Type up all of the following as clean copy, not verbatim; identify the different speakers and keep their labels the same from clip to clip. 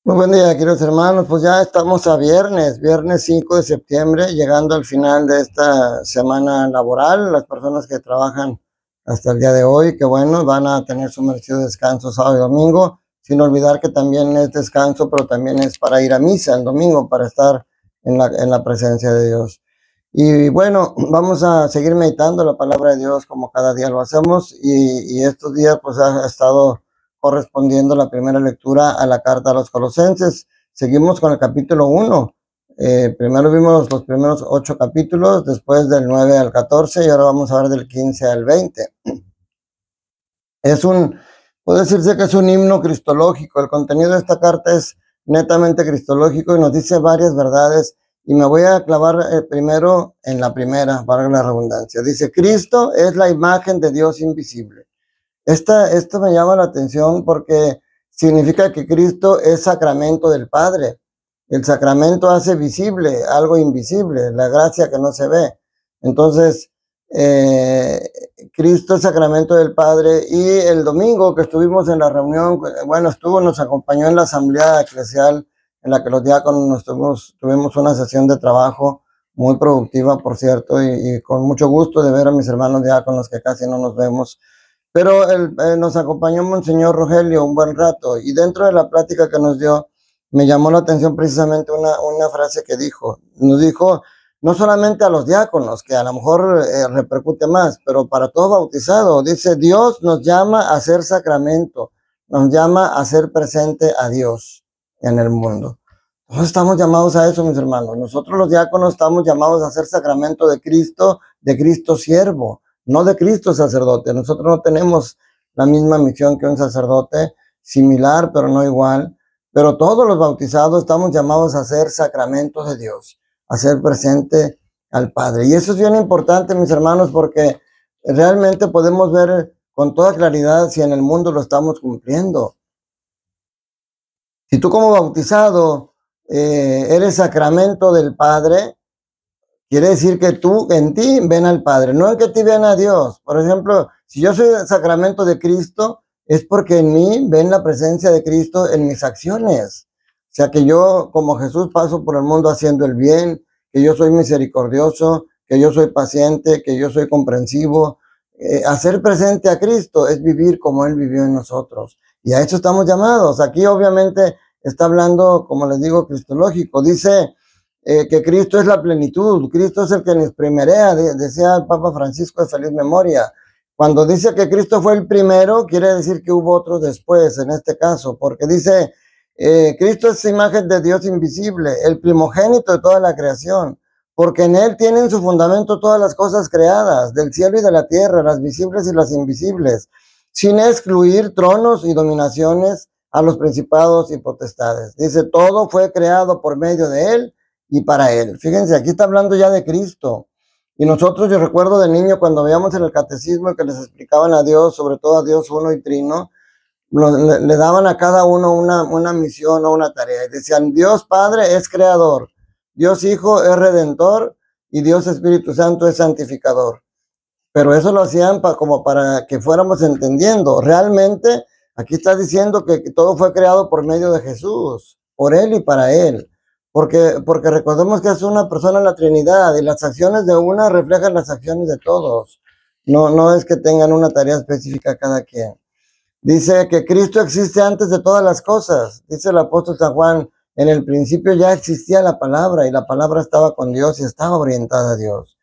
Speaker 1: Muy buen día, queridos hermanos. Pues ya estamos a viernes 5 de septiembre, llegando al final de esta semana laboral. Las personas que trabajan hasta el día de hoy, que bueno, van a tener su merecido descanso sábado y domingo, sin olvidar que también es descanso, pero también es para ir a misa el domingo, para estar en la presencia de Dios. Y bueno, vamos a seguir meditando la palabra de Dios como cada día lo hacemos, y estos días pues ha estado correspondiendo la primera lectura a la carta a los Colosenses. Seguimos con el capítulo 1. Primero vimos los primeros 8 capítulos, después del 9 al 14, y ahora vamos a ver del 15 al 20. Puede decirse que es un himno cristológico. El contenido de esta carta es netamente cristológico y nos dice varias verdades, y me voy a clavar primero en la primera, para la redundancia. Dice: Cristo es la imagen de Dios invisible. Esto me llama la atención porque significa que Cristo es sacramento del Padre. El sacramento hace visible algo invisible, la gracia que no se ve. Entonces, Cristo es sacramento del Padre. Y el domingo que estuvimos en la reunión, bueno, nos acompañó en la asamblea eclesial en la que los diáconos tuvimos una sesión de trabajo muy productiva, por cierto, y con mucho gusto de ver a mis hermanos diáconos que casi no nos vemos. Pero nos acompañó Monseñor Rogelio un buen rato, y dentro de la plática que nos dio, me llamó la atención precisamente una frase que dijo. Nos dijo, no solamente a los diáconos, que a lo mejor repercute más, pero para todo bautizado. Dice: Dios nos llama a ser sacramento, nos llama a ser presente a Dios en el mundo. Nosotros estamos llamados a eso, mis hermanos. Nosotros los diáconos estamos llamados a ser sacramento de Cristo siervo, no de Cristo sacerdote. Nosotros no tenemos la misma misión que un sacerdote, similar pero no igual, pero todos los bautizados estamos llamados a ser sacramentos de Dios, a ser presente al Padre. Y eso es bien importante, mis hermanos, porque realmente podemos ver con toda claridad si en el mundo lo estamos cumpliendo. Si tú como bautizado eres sacramento del Padre, quiere decir que tú, en ti, ven al Padre, no en que ti ven a Dios. Por ejemplo, si yo soy el sacramento de Cristo, es porque en mí ven la presencia de Cristo en mis acciones. O sea, que yo, como Jesús, paso por el mundo haciendo el bien, que yo soy misericordioso, que yo soy paciente, que yo soy comprensivo. Hacer presente a Cristo es vivir como Él vivió en nosotros. Y a eso estamos llamados. Aquí, obviamente, está hablando, como les digo, cristológico. Dice que Cristo es la plenitud, Cristo es el que nos primerea, decía el Papa Francisco de feliz memoria. Cuando dice que Cristo fue el primero, quiere decir que hubo otros después, en este caso, porque dice, Cristo es imagen de Dios invisible, el primogénito de toda la creación, porque en Él tienen su fundamento todas las cosas creadas, del cielo y de la tierra, las visibles y las invisibles, sin excluir tronos y dominaciones a los principados y potestades. Dice, todo fue creado por medio de Él y para Él. Fíjense, aquí está hablando ya de Cristo. Y nosotros, yo recuerdo de niño, cuando veíamos en el catecismo que les explicaban a Dios, sobre todo a Dios uno y trino, le daban a cada uno una misión o una tarea. Y decían, Dios Padre es creador, Dios Hijo es redentor, y Dios Espíritu Santo es santificador. Pero eso lo hacían como para que fuéramos entendiendo. Realmente, aquí está diciendo que todo fue creado por medio de Jesús, por Él y para Él. Porque recordemos que es una persona en la Trinidad, y las acciones de una reflejan las acciones de todos. No es que tengan una tarea específica cada quien. Dice que Cristo existe antes de todas las cosas. Dice el apóstol San Juan, en el principio ya existía la palabra, y la palabra estaba con Dios y estaba orientada a Dios.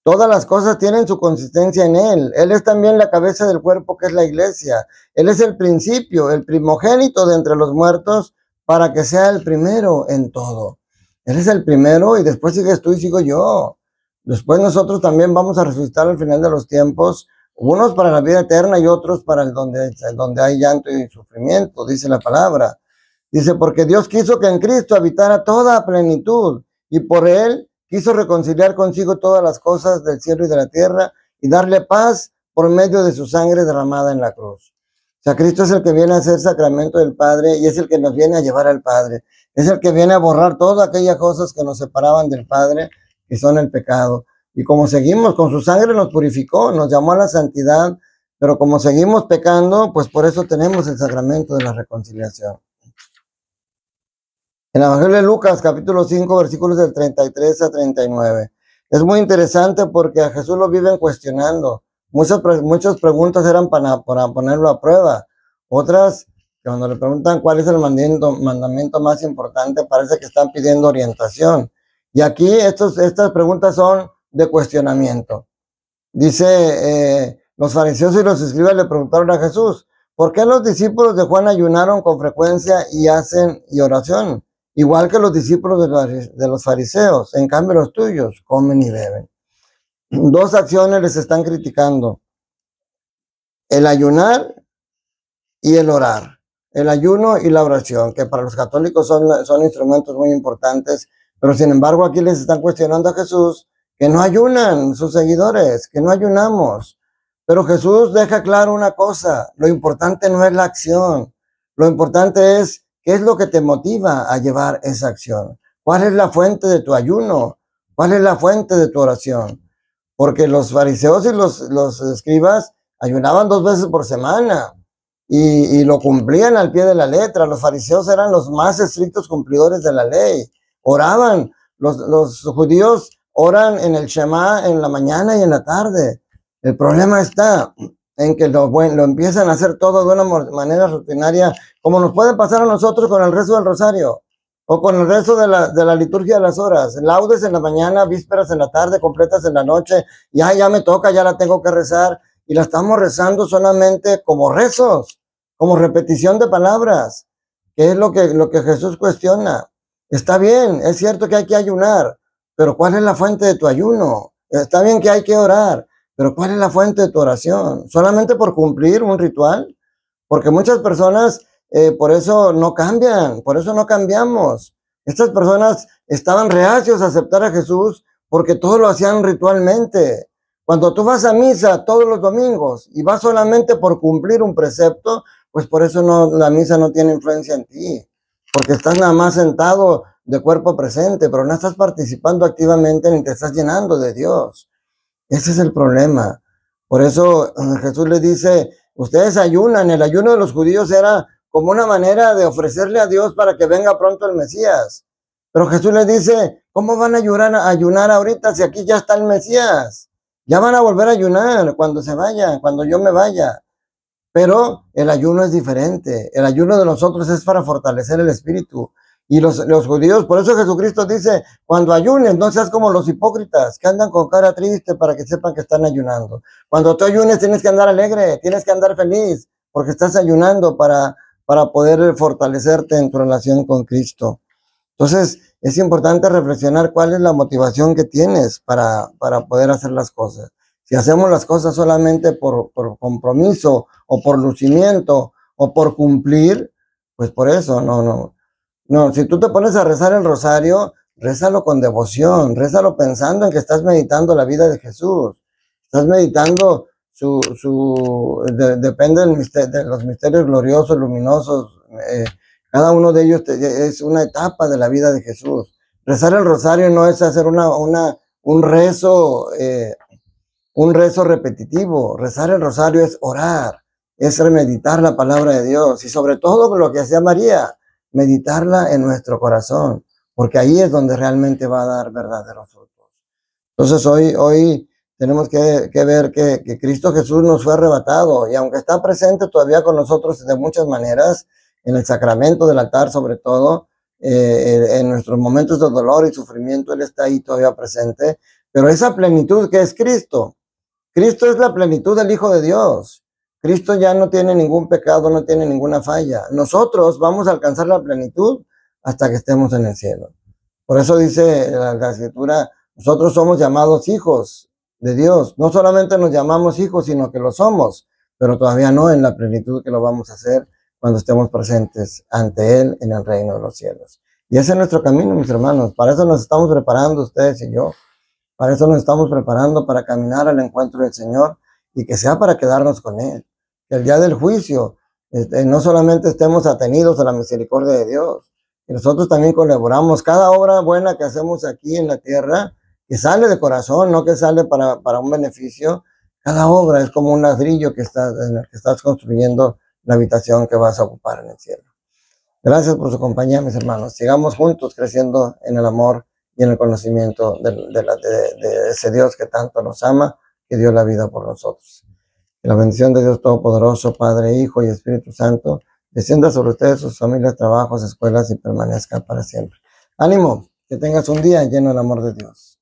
Speaker 1: Todas las cosas tienen su consistencia en Él. Él es también la cabeza del cuerpo, que es la iglesia. Él es el principio, el primogénito de entre los muertos, para que sea el primero en todo. Él es el primero, y después sigues tú y sigo yo. Después nosotros también vamos a resucitar al final de los tiempos, unos para la vida eterna y otros para donde hay llanto y sufrimiento, dice la palabra. Dice, porque Dios quiso que en Cristo habitara toda plenitud, y por Él quiso reconciliar consigo todas las cosas del cielo y de la tierra, y darle paz por medio de su sangre derramada en la cruz. O sea, Cristo es el que viene a ser sacramento del Padre, y es el que nos viene a llevar al Padre. Es el que viene a borrar todas aquellas cosas que nos separaban del Padre, que son el pecado. Y como seguimos, con su sangre nos purificó, nos llamó a la santidad, pero como seguimos pecando, pues por eso tenemos el sacramento de la reconciliación. En el Evangelio de Lucas, capítulo 5, versículos del 33 a 39. Es muy interesante porque a Jesús lo viven cuestionando. Muchas preguntas eran para ponerlo a prueba. Otras, cuando le preguntan cuál es el mandamiento más importante, parece que están pidiendo orientación. Y aquí estas preguntas son de cuestionamiento. Dice, los fariseos y los escribas le preguntaron a Jesús, ¿por qué los discípulos de Juan ayunaron con frecuencia y hacen oración? Igual que los discípulos de los fariseos, en cambio los tuyos comen y beben. Dos acciones les están criticando, el ayunar y el orar, el ayuno y la oración, que para los católicos son instrumentos muy importantes, pero sin embargo aquí les están cuestionando a Jesús que no ayunan sus seguidores, que no ayunamos. Pero Jesús deja claro una cosa, lo importante no es la acción, lo importante es qué es lo que te motiva a llevar esa acción. ¿Cuál es la fuente de tu ayuno? ¿Cuál es la fuente de tu oración? Porque los fariseos y los escribas ayunaban 2 veces por semana y lo cumplían al pie de la letra. Los fariseos eran los más estrictos cumplidores de la ley. Oraban, los judíos oran en el Shema en la mañana y en la tarde. El problema está en que lo empiezan a hacer todo de una manera rutinaria, como nos puede pasar a nosotros con el rezo del rosario, o con el resto de la liturgia de las horas. Laudes en la mañana, vísperas en la tarde, completas en la noche. Ya me toca, ya la tengo que rezar. Y la estamos rezando solamente como rezos, como repetición de palabras, que es lo que Jesús cuestiona. Está bien, es cierto que hay que ayunar, pero ¿cuál es la fuente de tu ayuno? Está bien que hay que orar, pero ¿cuál es la fuente de tu oración? ¿Solamente por cumplir un ritual? Porque muchas personas por eso no cambian, por eso no cambiamos. Estas personas estaban reacios a aceptar a Jesús porque todo lo hacían ritualmente. Cuando tú vas a misa todos los domingos y vas solamente por cumplir un precepto, pues por eso la misa no tiene influencia en ti, porque estás nada más sentado de cuerpo presente, pero no estás participando activamente ni te estás llenando de Dios. Ese es el problema. Por eso Jesús les dice, ustedes ayunan. El ayuno de los judíos era como una manera de ofrecerle a Dios para que venga pronto el Mesías. Pero Jesús les dice, ¿cómo van a ayunar ahorita si aquí ya está el Mesías? Ya van a volver a ayunar cuando se vayan, cuando yo me vaya. Pero el ayuno es diferente. El ayuno de nosotros es para fortalecer el espíritu. Y los judíos, por eso Jesucristo dice, cuando ayunes, no seas como los hipócritas, que andan con cara triste para que sepan que están ayunando. Cuando tú ayunes, tienes que andar alegre, tienes que andar feliz, porque estás ayunando para poder fortalecerte en tu relación con Cristo. Entonces, es importante reflexionar cuál es la motivación que tienes para poder hacer las cosas. Si hacemos las cosas solamente por compromiso, o por lucimiento, o por cumplir, pues por eso, no, si tú te pones a rezar el rosario, rézalo con devoción, rézalo pensando en que estás meditando la vida de Jesús, estás meditando depende de los misterios gloriosos, luminosos, cada uno de ellos es una etapa de la vida de Jesús. Rezar el rosario no es hacer un rezo repetitivo. Rezar el rosario es orar, es meditar la palabra de Dios y sobre todo lo que hacía María, meditarla en nuestro corazón, porque ahí es donde realmente va a dar verdaderos frutos. Entonces hoy tenemos que ver que Cristo Jesús nos fue arrebatado y aunque está presente todavía con nosotros de muchas maneras, en el sacramento del altar sobre todo, en nuestros momentos de dolor y sufrimiento, Él está ahí todavía presente, pero esa plenitud que es Cristo es la plenitud del Hijo de Dios. Cristo ya no tiene ningún pecado, no tiene ninguna falla. Nosotros vamos a alcanzar la plenitud hasta que estemos en el cielo. Por eso dice la Escritura, nosotros somos llamados hijos de Dios. No solamente nos llamamos hijos, sino que lo somos, pero todavía no en la plenitud que lo vamos a hacer cuando estemos presentes ante Él en el reino de los cielos. Y ese es nuestro camino, mis hermanos. Para eso nos estamos preparando ustedes y yo. Para eso nos estamos preparando para caminar al encuentro del Señor y que sea para quedarnos con Él. Que el día del juicio no solamente estemos atenidos a la misericordia de Dios, que nosotros también colaboramos. Cada obra buena que hacemos aquí en la tierra, que sale de corazón, no que sale para un beneficio, cada obra es como un ladrillo en el que estás construyendo la habitación que vas a ocupar en el cielo. Gracias por su compañía, mis hermanos. Sigamos juntos creciendo en el amor y en el conocimiento de ese Dios que tanto nos ama, que dio la vida por nosotros. Que la bendición de Dios Todopoderoso, Padre, Hijo y Espíritu Santo, descienda sobre ustedes, sus familias, trabajos, escuelas y permanezca para siempre. Ánimo, que tengas un día lleno del amor de Dios.